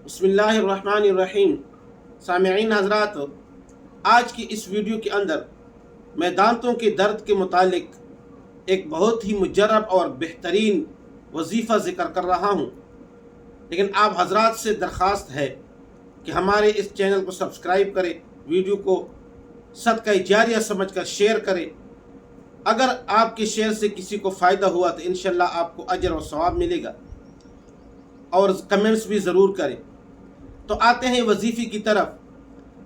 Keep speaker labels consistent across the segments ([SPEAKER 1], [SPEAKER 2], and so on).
[SPEAKER 1] बिस्मिल्लाहिर्रहमानिर्रहीम। सामईन हज़रात, आज की इस वीडियो के अंदर मैं दांतों के दर्द के मुतालिक एक बहुत ही मुजर्रब और बेहतरीन वजीफ़ा ज़िक्र कर रहा हूँ। लेकिन आप हज़रात से दरख्वास्त है कि हमारे इस चैनल को सब्सक्राइब करें, वीडियो को सदका जारिया समझकर शेयर करें। अगर आपके शेयर से किसी को फ़ायदा हुआ तो इंशाअल्लाह आपको अजर और सवाब मिलेगा, और कमेंट्स भी ज़रूर करें। तो आते हैं वजीफ़े की तरफ।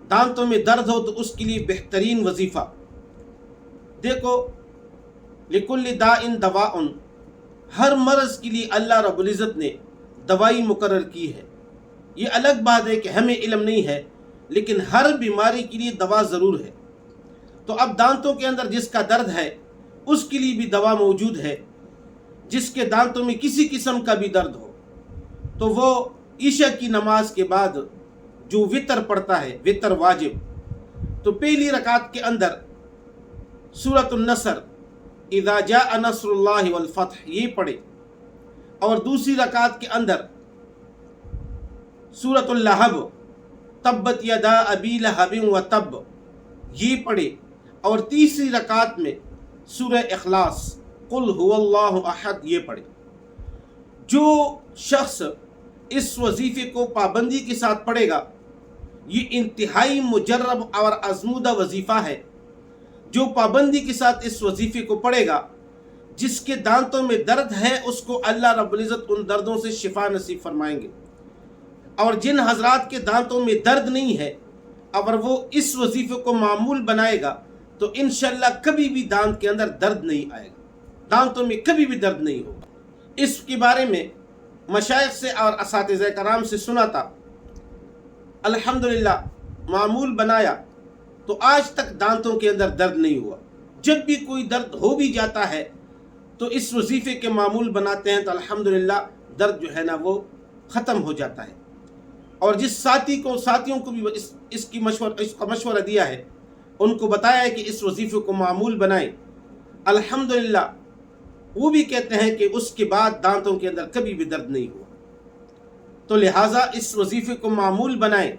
[SPEAKER 1] दांतों में दर्द हो तो उसके लिए बेहतरीन वजीफ़ा देखो, लिकुल्लि दाइन दवाउन, हर मर्ज़ के लिए अल्लाह रब्बुल इज़्ज़त ने दवाई मुकर्रर की है। ये अलग बात है कि हमें इल्म नहीं है, लेकिन हर बीमारी के लिए दवा ज़रूर है। तो अब दांतों के अंदर जिसका दर्द है उसके लिए भी दवा मौजूद है। जिसके दांतों में किसी किस्म का भी दर्द हो तो वो ईशा की नमाज के बाद जो वितर पढ़ता है, वितर वाजिब, तो पहली रकात के अंदर सूरतुन नसर, इज़ा जाअ नस्रुल्लाहि वल फतह, ये पढ़े, और दूसरी रकात के अंदर सूरतुल लहब, तब्बत यदा अबी लहबिन व तब, ये पढ़े, और तीसरी रकात में सूरह इखलास, कुल हुवल्लाहु अहद, ये पढ़े। जो शख्स इस वजीफ़े को पाबंदी के साथ पढ़ेगा, ये इंतहाई मुजर्रब और आज़मूदा वजीफ़ा है। जो पाबंदी के साथ इस वजीफ़े को पढ़ेगा, जिसके दांतों में दर्द है उसको अल्लाह रब्बुल इज़्ज़त उन दर्दों से शिफा नसीब फरमाएंगे। और जिन हजरात के दांतों में दर्द नहीं है, अगर वो इस वजीफ़े को मामूल बनाएगा तो इंशाअल्लाह कभी भी दांत के अंदर दर्द नहीं आएगा, दांतों में कभी भी दर्द नहीं होगा। इसके बारे में मशाइख से और असातिज़ा कराम से सुना था, अल्हम्दुलिल्लाह मामूल बनाया तो आज तक दांतों के अंदर दर्द नहीं हुआ। जब भी कोई दर्द हो भी जाता है तो इस वजीफ़े के मामूल बनाते हैं तो अल्हम्दुलिल्लाह दर्द जो है ना वो ख़त्म हो जाता है। और जिस साथियों को भी इसका मशवरा दिया है, उनको बताया है कि इस वजीफ़े को मामूल बनाएं, अल्हम्दुलिल्लाह वो भी कहते हैं कि उसके बाद दांतों के अंदर कभी भी दर्द नहीं हुआ। तो लिहाजा इस वजीफ़े को मामूल बनाएं।